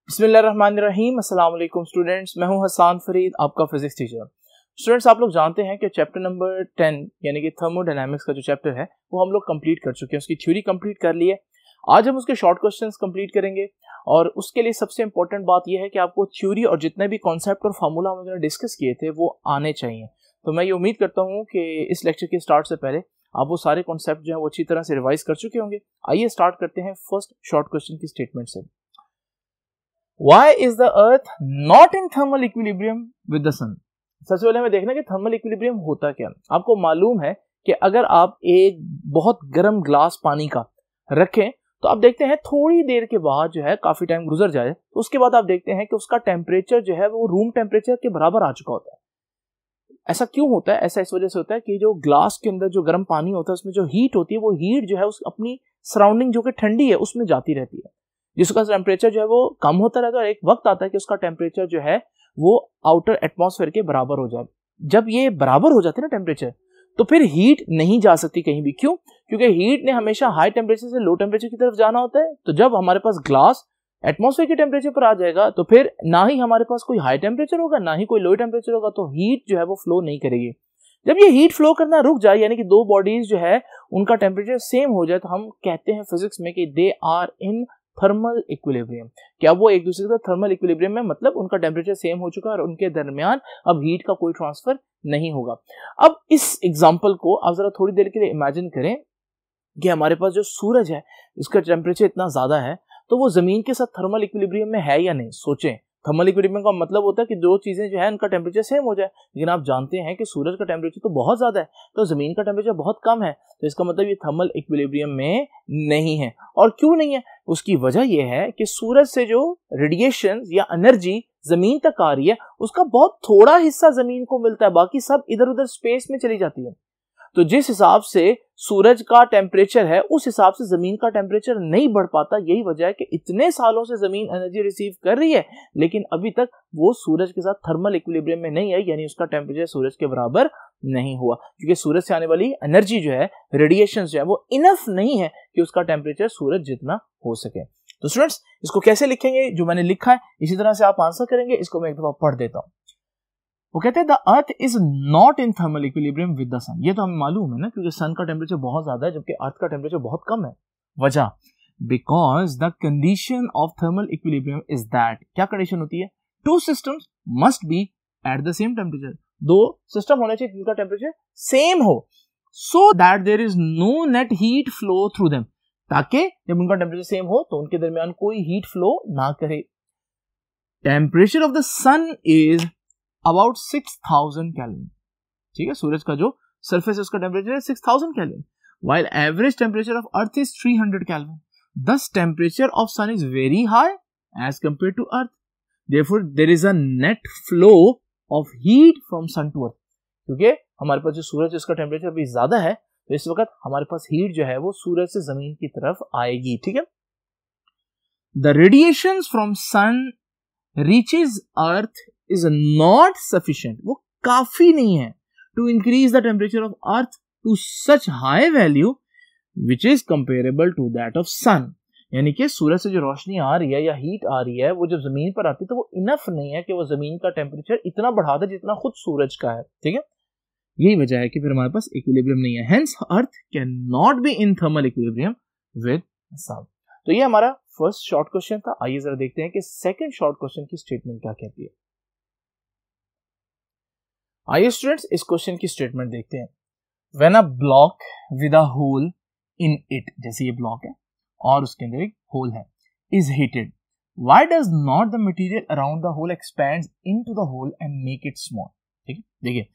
बिस्मिल्लाहिर्रहमानिर्रहीम। अस्सलाम वालेकुम स्टूडेंट्स, मैं हूं हसन फरीद, आपका फिजिक्स टीचर। स्टूडेंट्स, आप लोग जानते हैं कि चैप्टर नंबर 10 यानी कि थर्मोडायनामिक्स का जो चैप्टर है वो हम लोग कंप्लीट कर चुके हैं, उसकी थ्योरी कंप्लीट कर ली है। आज हम उसके शॉर्ट क्वेश्चंस कंप्लीट करेंगे और उसके लिए सबसे इंपॉर्टेंट बात यह है कि आपको थ्योरी और जितने भी कॉन्सेप्ट और फार्मूला हम लोगों ने डिस्कस किए थे वो आने चाहिए। तो मैं ये उम्मीद करता हूँ कि इस लेक्चर के स्टार्ट से पहले आप वो सारे कॉन्सेप्ट जो है वो अच्छी तरह से रिवाइज कर चुके होंगे। आइए स्टार्ट करते हैं फर्स्ट शॉर्ट क्वेश्चन की स्टेटमेंट से। Why is the Earth not in thermal equilibrium with the sun? सबसे पहले हमें देखना कि थर्मल इक्विलिब्रियम होता क्या। आपको मालूम है कि अगर आप एक बहुत गर्म ग्लास पानी का रखें तो आप देखते हैं थोड़ी देर के बाद जो है काफी टाइम गुजर जाए तो उसके बाद आप देखते हैं कि उसका टेम्परेचर जो है वो रूम टेम्परेचर के बराबर आ चुका होता है। ऐसा क्यों होता है? ऐसा इस वजह से होता है कि जो ग्लास के अंदर जो गर्म पानी होता है उसमें जो हीट होती है वो हीट जो है उस अपनी सराउंडिंग जो कि ठंडी है उसमें जाती रहती है, जिसका टेम्परेचर जो है वो कम होता रहता है और एक वक्त आता है कि उसका टेम्परेचर जो है वो आउटर एटमॉस्फेयर के बराबर हो जाए। जब ये बराबर हो जाते हैं ना टेम्परेचर, तो फिर हीट नहीं जा सकती कहीं भी। क्यों? क्योंकि हीट ने हमेशा हाई टेम्परेचर से लो टेम्परेचर की तरफ जाना होता है। तो जब हमारे पास ग्लास एटमॉस्फेयर के टेम्परेचर पर आ जाएगा तो फिर ना ही हमारे पास कोई हाई टेम्परेचर होगा ना ही कोई लो टेम्परेचर होगा, तो हीट जो है वो फ्लो नहीं करेगी। जब ये हीट फ्लो करना रुक जाए यानी कि दो बॉडीज जो है उनका टेम्परेचर सेम हो जाए तो हम कहते हैं फिजिक्स में कि they are in thermal equilibrium. क्या वो एक दूसरे के साथ थर्मल इक्विलिब्रियम में, मतलब उनका टेम्परेचर सेम हो चुका है और उनके दरमियान अब हीट का कोई ट्रांसफर नहीं होगा। अब इस एग्जांपल को आप जरा थोड़ी देर के लिए इमेजिन करें कि हमारे पास जो सूरज है इसका टेम्परेचर इतना ज्यादा है तो वो जमीन के साथ थर्मल इक्विलिब्रियम में है या नहीं। सोचें, थर्मल इक्विलिब्रियम का मतलब होता है कि दो चीजें जो है उनका टेम्परेचर सेम हो जाए, लेकिन आप जानते हैं कि सूरज का टेम्परेचर तो बहुत ज्यादा है तो जमीन का टेम्परेचर बहुत कम है, तो इसका मतलब ये थर्मल इक्विलिब्रियम में नहीं है। और क्यों नहीं है? उसकी वजह यह है कि सूरज से जो रेडिएशन या एनर्जी जमीन तक आ रही है उसका बहुत थोड़ा हिस्सा जमीन को मिलता है, बाकी सब इधर उधर स्पेस में चली जाती है। तो जिस हिसाब से सूरज का टेम्परेचर है उस हिसाब से जमीन का टेम्परेचर नहीं बढ़ पाता। यही वजह है कि इतने सालों से जमीन एनर्जी रिसीव कर रही है लेकिन अभी तक वो सूरज के साथ थर्मल इक्विलिब्रियम में नहीं आई, यानी उसका टेम्परेचर सूरज के बराबर नहीं हुआ, क्योंकि सूरज से आने वाली एनर्जी जो है, रेडिएशन जो है वो इनफ नहीं है कि उसका टेम्परेचर सूरज जितना हो सके। तो स्टूडेंट्स, इसको कैसे लिखेंगे? जो मैंने लिखा है इसी तरह से आप आंसर करेंगे। इसको मैं एक दफा पढ़ देता हूं। वो कहते हैं the earth is not in thermal equilibrium with the sun. ये तो हमें मालूम है ना, क्योंकि सन का टेम्परेचर बहुत ज्यादा है जबकि अर्थ का टेम्परेचर बहुत कम है। वजह, because the condition of thermal equilibrium is that, क्या कंडीशन होती है? Two systems must be at the same temperature. दो सिस्टम होने चाहिए जिनका टेम्परेचर सेम हो, so that there is no net heat flow through them, ताकि जब उनका टेम्परेचर सेम हो तो उनके दरमियान कोई हीट फ्लो ना करे। Temperature of the sun is about 6000 kelvin. ठीक है, सूरज का जो सरफेस है उसका टेम्परेचर है 6000 kelvin, while average temperature of earth is 300 kelvin. This temperature of sun is very high as compare to earth, therefore there is a net flow of heat from sun to earth. क्योंकि हमारे पास जो सूरज है उसका temperature अभी ज्यादा है तो इस वक्त हमारे पास हीट जो है वो सूरज से जमीन की तरफ आएगी। ठीक है, the radiation from sun reaches earth is not sufficient, वो काफी नहीं है, to increase the temperature of earth to such high value which is comparable to that of sun। यानी कि सूरज से जो रोशनी आ रही है या हीट आ रही है वो जब जमीन पर आती है तो वो इनफ नहीं है कि वो जमीन का टेम्परेचर इतना बढ़ा दे जितना खुद सूरज का है। ठीक है, यही वजह है कि फिर हमारे पास इक्विलिब्रियम नहीं है। Hence earth can not be in thermal equilibrium with sun. तो ये हमारा फर्स्ट शॉर्ट क्वेश्चन था। आइए जरा देखते हैं कि सेकंड शॉर्ट क्वेश्चन की स्टेटमेंट क्या कहती है। आइए स्टूडेंट्स, इस क्वेश्चन की स्टेटमेंट देखते हैं। When a block with a hole in it, जैसे ये ब्लॉक है और उसके अंदर एक होल है, is heated, why does not the material around the hole expands into the hole and make it small. ठीक है, देखिए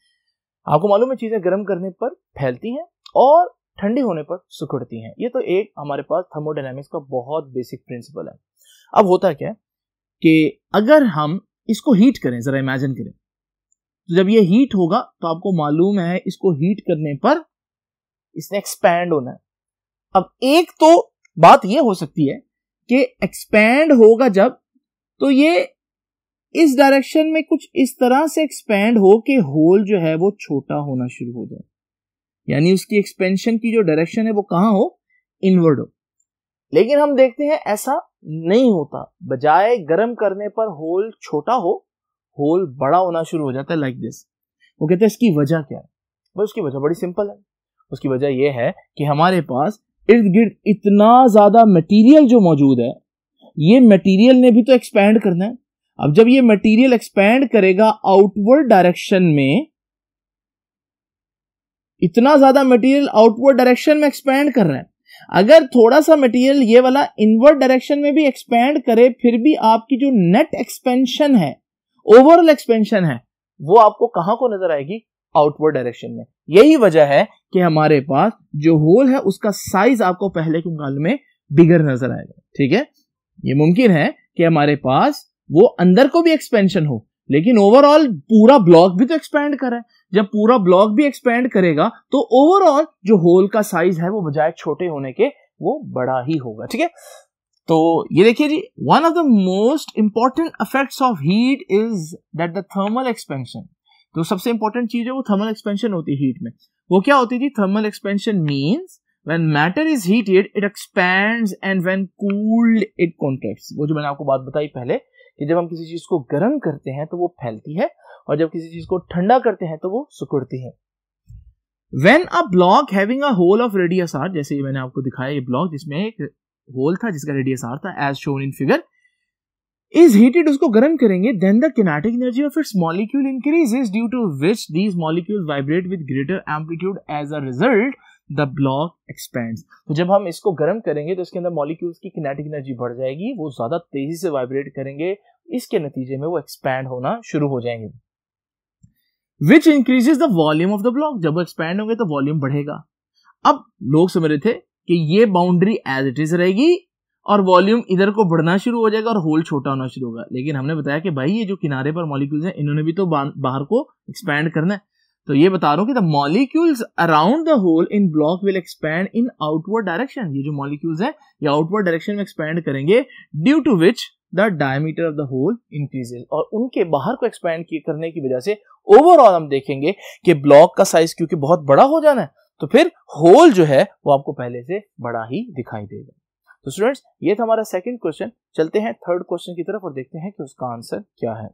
आपको मालूम है चीजें गर्म करने पर फैलती हैं और ठंडी होने पर सिकुड़ती हैं। ये तो एक हमारे पास थर्मोडायनामिक्स का बहुत बेसिक प्रिंसिपल है। अब होता क्या है कि अगर हम इसको हीट करें, जरा इमेजिन करें, तो जब ये हीट होगा तो आपको मालूम है इसको हीट करने पर इसने एक्सपैंड होना है। अब एक तो बात ये हो सकती है कि एक्सपैंड होगा जब, तो ये इस डायरेक्शन में कुछ इस तरह से एक्सपैंड हो कि होल जो है वो छोटा होना शुरू हो जाए, यानी उसकी एक्सपेंशन की जो डायरेक्शन है वो कहां हो? इनवर्ड हो। लेकिन हम देखते हैं ऐसा नहीं होता, बजाय गर्म करने पर होल छोटा हो होल बड़ा होना शुरू हो जाता है लाइक दिस। वो कहते हैं इसकी वजह क्या है? बस उसकी वजह बड़ी सिंपल है। उसकी वजह यह है कि हमारे पास इर्द गिर्द इतना ज्यादा मटेरियल जो मौजूद है, ये मटेरियल ने भी तो एक्सपैंड करना है। अब जब ये मटेरियल एक्सपैंड करेगा आउटवर्ड डायरेक्शन में, इतना ज्यादा मटेरियल आउटवर्ड डायरेक्शन में एक्सपैंड कर रहा है, अगर थोड़ा सा मटेरियल ये वाला इनवर्ड डायरेक्शन में भी एक्सपैंड करे, फिर भी आपकी जो नेट एक्सपेंशन है, ओवरऑल एक्सपेंशन है, वो आपको कहां को नजर आएगी? आउटवर्ड डायरेक्शन में। यही वजह है कि हमारे पास जो होल है उसका साइज आपको पहले के मुकाबले में बिगर नजर आएगा। ठीक है, ये मुमकिन है कि हमारे पास वो अंदर को भी एक्सपेंशन हो, लेकिन ओवरऑल पूरा ब्लॉक भी तो एक्सपैंड कर रहा है। जब पूरा ब्लॉक भी एक्सपैंड करेगा तो ओवरऑल जो होल का साइज है वो बजाय छोटे होने के वो बड़ा ही होगा। ठीक है, तो ये देखिए जी, one of the most important effects of heat is that the thermal expansion. तो सबसे इंपॉर्टेंट चीज है वो थर्मल एक्सपेंशन होती है हीट में। वो क्या होती थी? Thermal expansion means when matter is heated it expands and when cooled it contracts। वो जो मैंने आपको बात बताई पहले कि जब हम किसी चीज को गर्म करते हैं तो वो फैलती है, और जब किसी चीज को ठंडा करते हैं तो वो सिकुड़ती है। When a block having a hole of radius r, जैसे मैंने आपको दिखाया ये ब्लॉक जिसमें एक होल था जिसका रेडियस r था, as shown in figure, is heated, उसको गर्म करेंगे, then the kinetic energy of its molecule increases due to which these molecules vibrate with greater amplitude, as a result the block expands। तो जब हम इसको गर्म करेंगे तो इसके अंदर मॉलिक्यूल्स की किनेटिक एनर्जी बढ़ जाएगी, वो ज्यादा तेजी से वाइब्रेट करेंगे, इसके नतीजे में वो एक्सपैंड होना शुरू हो जाएंगे। Which increases the volume of the block, जब वो एक्सपैंड होंगे तो वॉल्यूम बढ़ेगा। अब लोग समझ रहे थे कि ये बाउंड्री एज इट इज रहेगी और वॉल्यूम इधर को बढ़ना शुरू हो जाएगा और होल छोटा होना शुरू होगा, लेकिन हमने बताया कि भाई ये जो किनारे पर मॉलिक्यूल्स हैं इन्होंने भी तो बाहर को एक्सपैंड करना है। तो ये बता रहा हूं कि the molecules around the hole in block will expand in outward direction. ये जो मॉलिक्यूल्स हैं ये आउटवर्ड डायरेक्शन में एक्सपैंड करेंगे, due to which the diameter of the hole increases. और उनके बाहर को एक्सपैंड करने की वजह से ओवरऑल हम देखेंगे कि ब्लॉक का साइज क्योंकि बहुत बड़ा हो जाना है, तो फिर होल जो है वो आपको पहले से बड़ा ही दिखाई देगा। तो स्टूडेंट्स, ये था हमारा सेकंड क्वेश्चन। चलते हैं थर्ड क्वेश्चन की तरफ और देखते हैं कि उसका आंसर क्या है।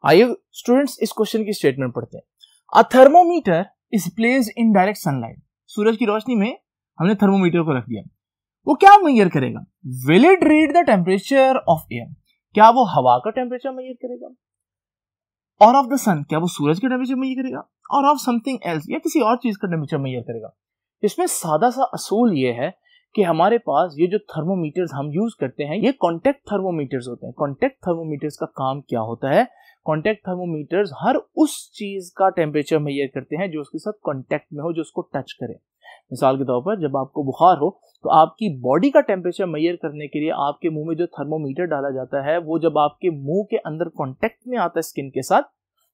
आइए स्टूडेंट्स इस क्वेश्चन की स्टेटमेंट पढ़ते हैं। A thermometer is placed in direct sunlight. सूरज की रोशनी में हमने थर्मोमीटर को रख दिया। वो क्या मेजर करेगा? Will it read the temperature of air. क्या वो हवा का टेम्परेचर मेजर करेगा? और ऑफ द सन, क्या वो सूरज का टेम्परेचर मेजर करेगा? और ऑफ समथिंग एल्स, या किसी और चीज का टेम्परेचर मेजर करेगा? इसमें सादा सा असूल ये है कि हमारे पास ये जो थर्मोमीटर्स हम यूज करते हैं ये कॉन्टेक्ट थर्मोमीटर्स होते हैं। कॉन्टेक्ट थर्मोमीटर्स का काम क्या होता है? कॉन्टेक्ट थर्मोमीटर्स हर उस चीज का टेम्परेचर मेजर करते हैं जो उसके साथ कॉन्टेक्ट में हो, जो उसको टच करे। मिसाल के तौर पर जब आपको बुखार हो तो आपकी बॉडी का टेम्परेचर मेजर करने के लिए आपके मुंह में जो थर्मोमीटर डाला जाता है वो जब आपके मुंह के अंदर कॉन्टेक्ट में आता है स्किन के साथ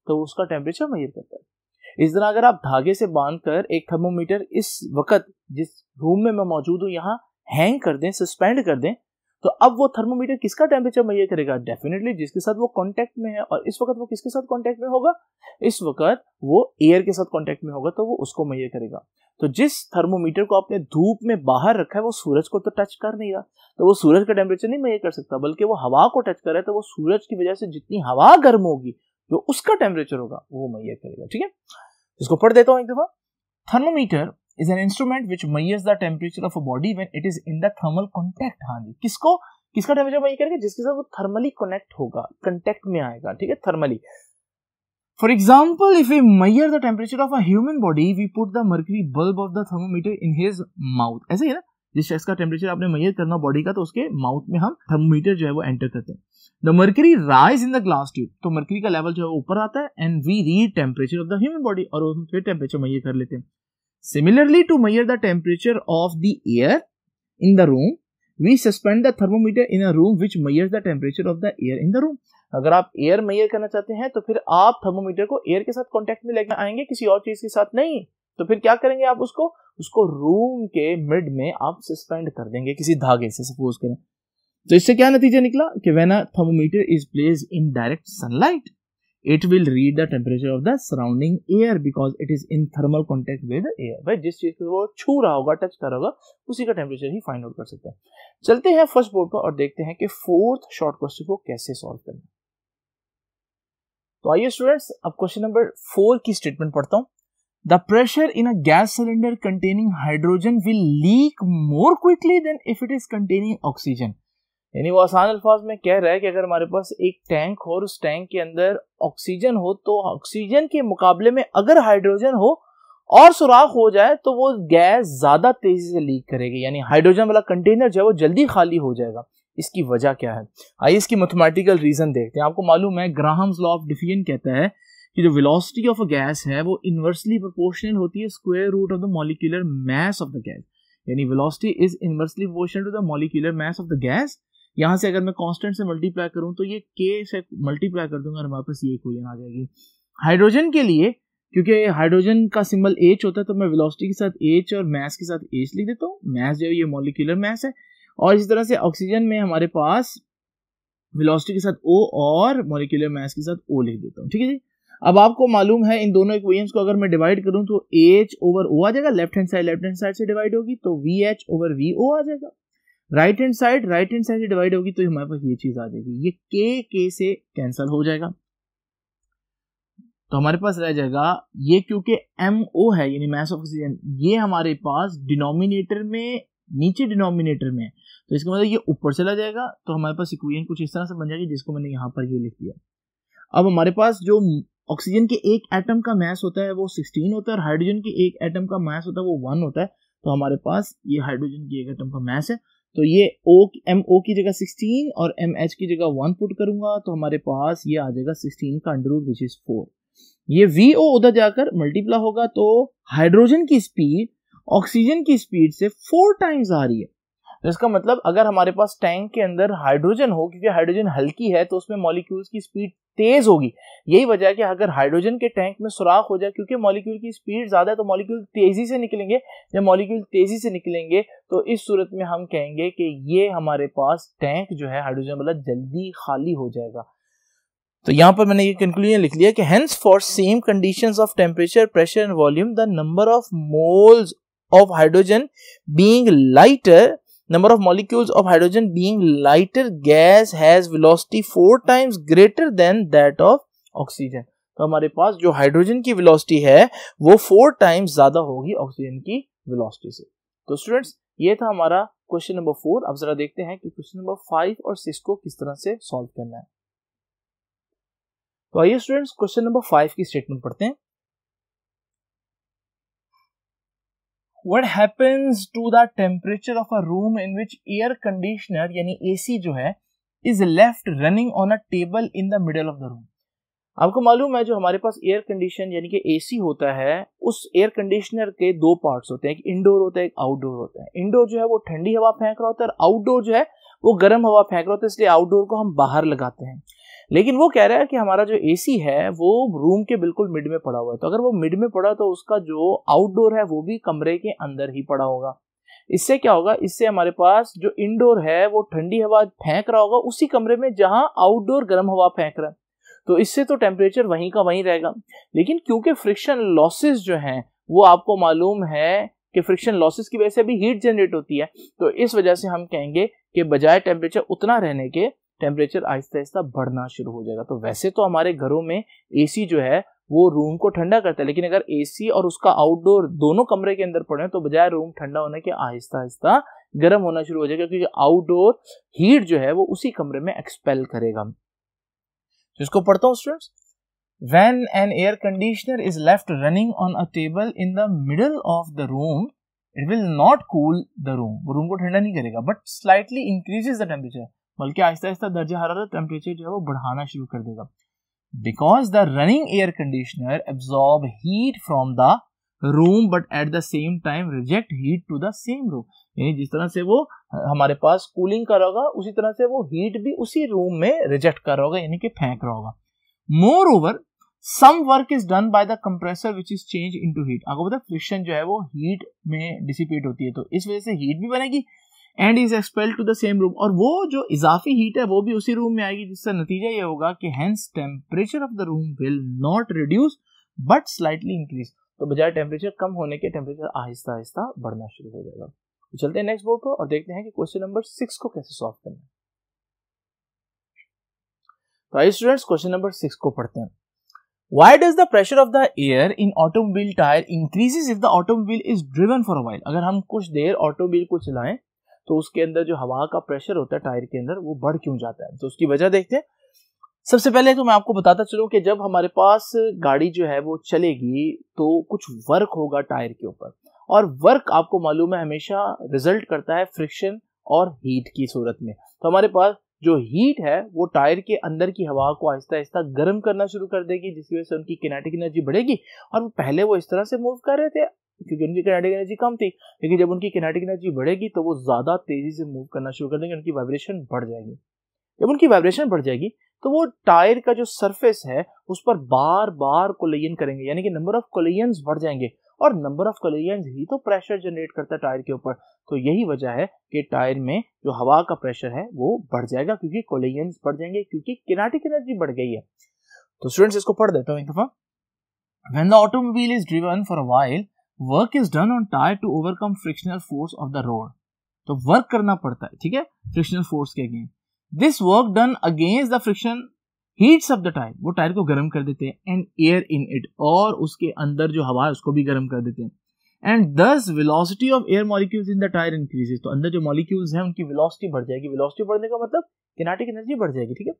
तो उसका टेम्परेचर मेजर करता है। इस तरह अगर आप धागे से बांधकर एक थर्मोमीटर इस वक्त जिस रूम में मैं मौजूद हूं यहाँ हैंग कर दें, सस्पेंड कर दें, तो अब वो थर्मोमीटर किसका टेम्परेचर मेजर करेगा? डेफिनेटली जिसके साथ वो कांटेक्ट में है। और इस वक्त वो किसके साथ कांटेक्ट में होगा? इस वक्त वो एयर के साथ कांटेक्ट में होगा, तो वो उसको मेजर करेगा। तो जिस थर्मोमीटर को आपने धूप में बाहर रखा है वो सूरज को तो टच कर नहीं रहा, तो वो सूरज का टेम्परेचर नहीं मेजर कर सकता, बल्कि वो हवा को टच कर रहा है, तो वो सूरज की वजह से जितनी हवा गर्म होगी जो उसका टेम्परेचर होगा वो मेजर करेगा। ठीक है, इसको पढ़ देता हूं एक दफा। Thermometer is an instrument which measures the temperature of a body when it is in the thermal contact। हाँ जी, किसका टेम्परेचर मेजर करेगा? जिसके साथ वो थर्मली कनेक्ट होगा, कांटेक्ट में आएगा। ठीक है, thermally. For example, if we measure the temperature of a human body we put the mercury bulb of the thermometer in his mouth. ऐसे ही है ना, जिस शख्स का टेम्परेचर आपने मेजर करना बॉडी का तो उसके माउथ में हम थर्मोमीटर जो है वो एंटर करते हैं। The mercury rise in the glass tube, तो मर्क्यूरी का लेवल जो है ऊपर आता है and we read temperature of the human body, और फिर टेम्परेचर मेजर कर लेते हैं। Similarly, to measure the temperature of the air in the room, we suspend the thermometer in a room which measures the temperature of the air in the room। अगर आप air major करना चाहते हैं तो फिर आप थर्मोमीटर को air के साथ कांटेक्ट में लेकर आएंगे, किसी और चीज के साथ नहीं। तो फिर क्या करेंगे आप? उसको रूम के मिड में आप सस्पेंड कर देंगे किसी धागे से, सपोज करें। तो इससे क्या नतीजा निकला कि when a thermometer is placed in direct sunlight it will read the temperature of the surrounding air because it is in thermal contact with air. भाई जिस चीज को वो छू रहा होगा, टच कर रहा होगा, उसी का टेम्परेचर ही फाइंड आउट कर सकते हैं। चलते हैं फर्स्ट बोर्ड पर और देखते हैं कि फोर्थ शॉर्ट क्वेश्चन को कैसे सॉल्व करना है। तो आइए स्टूडेंट्स, अब क्वेश्चन नंबर 4 की स्टेटमेंट पढ़ता हूं। The pressure in a gas cylinder containing hydrogen will leak more quickly than if it is containing oxygen. यानी वो आसान अल्फाज में कह रहा है कि अगर हमारे पास एक टैंक हो और उस टैंक के अंदर ऑक्सीजन हो तो ऑक्सीजन के मुकाबले में अगर हाइड्रोजन हो और सुराख हो जाए तो वो गैस ज्यादा तेजी से लीक करेगी, यानी हाइड्रोजन वाला कंटेनर जो है वो जल्दी खाली हो जाएगा। इसकी वजह क्या है? आइए इसकी मैथमेटिकल रीजन देखते हैं। आपको मालूम है ग्राहम्स लॉ ऑफ डिफ्यूजन कहता है कि जो वेलोसिटी ऑफ अ गैस है वो इनवर्सली प्रोपोर्शनल होती है square root of the molecular mass of the gas, यानी velocity is inversely proportional to the molecular mass of the gas. यहाँ से अगर मैं कांस्टेंट से मल्टीप्लाई करूं तो ये k से मल्टीप्लाई कर दूंगा और हमारे पास ये इक्वेशन आ जाएगी। हाइड्रोजन के लिए क्योंकि हाइड्रोजन का सिंबल H होता है तो मैं वेलोसिटी के साथ H और मास के साथ H लिख देता हूँ। मास जो है ये मॉलिक्यूलर मास है, और इस तरह से ऑक्सीजन में हमारे पास वेलोसिटी के साथ O और मॉलिक्यूलर मास के साथ O लिख देता हूँ। ठीक है जी। अब आपको मालूम है इन दोनों इक्वेशंस को अगर मैं डिवाइड करूं तो H ओवर O आ जाएगा, लेफ्ट हैंड साइड से डिवाइड होगी तो VH ओवर VO आ जाएगा, राइट हैंड साइड से डिवाइड होगी तो हमारे पास ये चीज आ जाएगी, ये K से कैंसिल हो जाएगा तो हमारे पास रह जाएगा ये, क्योंकि MO है यानी मास ऑफ ऑक्सीजन, ये हमारे पास डिनोमिनेटर में नीचे डिनोमिनेटर में है तो इसका मतलब ये ऊपर चला जाएगा, तो हमारे पास इक्वेशन कुछ इस तरह से बन जाएगी जिसको मैंने यहाँ पर ये लिख दिया। अब हमारे पास जो ऑक्सीजन के एक एटम का मास होता है वो 16 होता है और हाइड्रोजन के एक एटम का मास होता है वो 1 होता है, तो हमारे पास ये हाइड्रोजन के एक एटम का मास है तो ये MO की जगह 16 और MH की जगह 1 पुट करूंगा तो हमारे पास ये आ जाएगा 16 का अंडर रूट विच इज 4। ये VO उधर जाकर मल्टीप्लाई होगा तो हाइड्रोजन की स्पीड ऑक्सीजन की स्पीड से 4 टाइम्स आ रही है। तो इसका मतलब अगर हमारे पास टैंक के अंदर हाइड्रोजन हो, क्योंकि हाइड्रोजन हल्की है तो उसमें मॉलिक्यूल्स की स्पीड तेज होगी। यही वजह है कि अगर हाइड्रोजन के टैंक में सुराख हो जाए, क्योंकि मॉलिक्यूल की स्पीड ज्यादा है तो मॉलिक्यूल तेजी से निकलेंगे। जब मॉलिक्यूल तेजी से निकलेंगे तो इस सूरत में हम कहेंगे कि ये हमारे पास टैंक जो है हाइड्रोजन वाला जल्दी खाली हो जाएगा। तो यहाँ पर मैंने ये कंक्लूजन लिख लिया कि hence for same conditions of temperature, pressure and volume the number of moles of hydrogen being lighter, number of molecules of hydrogen being lighter gas has velocity 4 times greater than that of oxygen। तो हमारे पास जो hydrogen की velocity है वो 4 times ज्यादा होगी oxygen की velocity से। तो स्टूडेंट्स ये था हमारा क्वेश्चन नंबर 4। अब जरा देखते हैं कि क्वेश्चन नंबर 5 और 6 को किस तरह से सॉल्व करना है। तो आइए स्टूडेंट्स क्वेश्चन नंबर 5 की स्टेटमेंट पढ़ते हैं। What happens to the temperature of a room in which air conditioner यानी AC जो है is left running on a table in the middle of the room? आपको मालूम है जो हमारे पास एयर कंडीशन यानी कि AC होता है उस एयर कंडीशनर के 2 पार्ट्स होते हैं, एक इंडोर होता है एक आउटडोर होता है। इंडोर जो है वो ठंडी हवा फेंक रहा होता है और आउटडोर जो है वो गर्म हवा फेंक रहा होता है, इसलिए आउटडोर को हम बाहर लगाते हैं। लेकिन वो कह रहा है कि हमारा जो AC है वो रूम के बिल्कुल मिड में पड़ा हुआ है, तो अगर वो मिड में पड़ा तो उसका जो आउटडोर है वो भी कमरे के अंदर ही पड़ा होगा। इससे क्या होगा, इससे हमारे पास जो इंडोर है वो ठंडी हवा फेंक रहा होगा उसी कमरे में जहां आउटडोर गर्म हवा फेंक रहा है, तो इससे तो टेम्परेचर वहीं का वहीं रहेगा। लेकिन क्योंकि फ्रिक्शन लॉसेस जो हैं वो आपको मालूम है कि फ्रिक्शन लॉसेस की वजह से भी हीट जनरेट होती है, तो इस वजह से हम कहेंगे कि बजाय टेम्परेचर उतना रहने के टेम्परेचर आहिस्ता आहिस्ता बढ़ना शुरू हो जाएगा। तो वैसे तो हमारे घरों में AC जो है वो रूम को ठंडा करता है, लेकिन अगर AC और उसका आउटडोर दोनों कमरे के अंदर पड़े तो बजाय रूम ठंडा होने के आहिस्ता आहिस्ता गर्म होना शुरू हो जाएगा, क्योंकि आउटडोर हीट जो है वो उसी कमरे में एक्सपेल करेगा। इसको पढ़ता हूँ students. When an air conditioner is left running on a table in the middle of the room, it will not cool the room। वो रूम को ठंडा नहीं करेगा, but slightly increases the temperature। बल्कि आहिस्ता आहिस्ता दर्जा हरारत टेम्परेचर जो है वो बढ़ाना शुरू कर देगा। Because the running air conditioner absorb heat from the room but at the same time reject heat to the same room। यानी जिस तरह से वो हमारे पास कूलिंग कर रहा होगा उसी तरह से वो हीट भी उसी रूम में रिजेक्ट कर रहा होगा, यानी कि फेंक रहा होगा। Moreover, some work is done by the compressor which is changed into heat। आपको पता है फ्रिक्शन जो है वो हीट में डिसिपेट होती है, तो इस वजह से हीट भी बनेगी। And is expelled to the same room, और वो जो इजाफी हीट है वो भी उसी रूम में आएगी, जिसका नतीजा ये होगा कि hence temperature of the room will not reduce but slightly increase. तो बजाय टेम्परेचर कम होने के टेम्परेचर आहिस्ता आहिस्ता बढ़ना शुरू हो जाएगा। तो चलते हैं नेक्स्ट बोर्ड पर और देखते हैं कि क्वेश्चन नंबर 6 को कैसे सॉल्व करना है। तो आइए स्टूडेंट्स क्वेश्चन नंबर 6 को पढ़ते हैं। Why does the pressure of the air in automobile tire increases if the automobile is driven for a while? अगर हम कुछ देर ऑटोमोबाइल को चलाएं तो उसके अंदर जो हवा का प्रेशर होता है टायर के अंदर वो बढ़ क्यों जाता है? तो उसकी वजह देखते हैं। सबसे पहले तो मैं आपको बताता चलूं कि जब हमारे पास गाड़ी जो है वो चलेगी तो कुछ वर्क होगा टायर के ऊपर, और वर्क आपको मालूम है हमेशा रिजल्ट करता है फ्रिक्शन और हीट की सूरत में। तो हमारे पास जो हीट है वो टायर के अंदर की हवा को आहिस्ता आहिस्ता गर्म करना शुरू कर देगी, जिसकी वजह से उनकी किनेटिक एनर्जी बढ़ेगी। और पहले वो इस तरह से मूव कर रहे थे क्योंकि उनकी किनेटिक एनर्जी कम थी, लेकिन जब उनकी किनेटिक एनर्जी बढ़ेगी तो वो ज्यादा तेजी से मूव करना शुरू कर देंगे, उनकी वाइब्रेशन बढ़ जाएगी। जब उनकी वाइब्रेशन बढ़ जाएगी तो वो टायर का जो सरफेस है उस पर बार बार कोलिजन करेंगे, यानी कि नंबर ऑफ कोलिजन्स बढ़ जाएंगे, और नंबर ऑफ कोलिजन्स ही तो प्रेशर जनरेट करता है टायर के ऊपर। तो यही वजह है कि टायर में जो हवा का प्रेशर है वो बढ़ जाएगा, क्योंकि कोलिजन्स बढ़ जाएंगे, क्योंकि किनेटिक एनर्जी बढ़ गई है। तो स्टूडेंट्स इसको पढ़ देता हूं एक दफा। When the automobile is driven for a while, work is done on tire to overcome frictional force of the road. तो वर्क करना पड़ता है, ठीक है, फ्रिक्शनल फोर्स के against. This work done against the friction heats of the tyre, वो tyre को गर्म कर देते हैं, एंड एयर इन इट, और उसके अंदर जो हवा है उसको भी गर्म कर देते हैं। एंड दस velocity of air molecules in the tyre increases, तो अंदर जो मॉलिक्यूल्स हैं उनकी वेलोसिटी बढ़ जाएगी। वेलोसिटी बढ़ने का मतलब किनेटिक एनर्जी बढ़ जाएगी, ठीक है।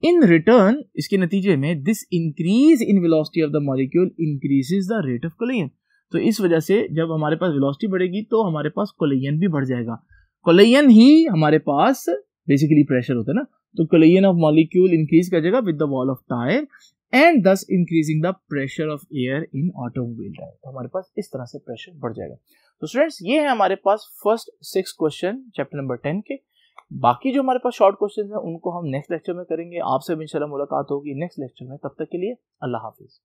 इन रिटर्न इसके नतीजे में this increase in velocity of the molecule increases the rate of collision, तो इस वजह से जब हमारे पास वेलोसिटी बढ़ेगी तो हमारे पास कोलिजन भी बढ़ जाएगा। कोलिजन ही हमारे पास बेसिकली प्रेशर होता है ना, तो कोलिजन ऑफ मॉलिक्यूल इंक्रीज कर जाएगा with the wall of tyre and this increasing the pressure of air in automobile tyre. तो हमारे पास इस तरह से प्रेशर बढ़ जाएगा। तो स्टूडेंट्स ये है हमारे पास फर्स्ट 6 क्वेश्चन चैप्टर नंबर 10 के। बाकी जो हमारे पास शॉर्ट क्वेश्चन है उनको हम नेक्स्ट लेक्चर में करेंगे। आपसे इंशाल्लाह मुलाकात होगी नेक्स्ट लेक्चर में। तब तक के लिए अल्लाह हाफिज।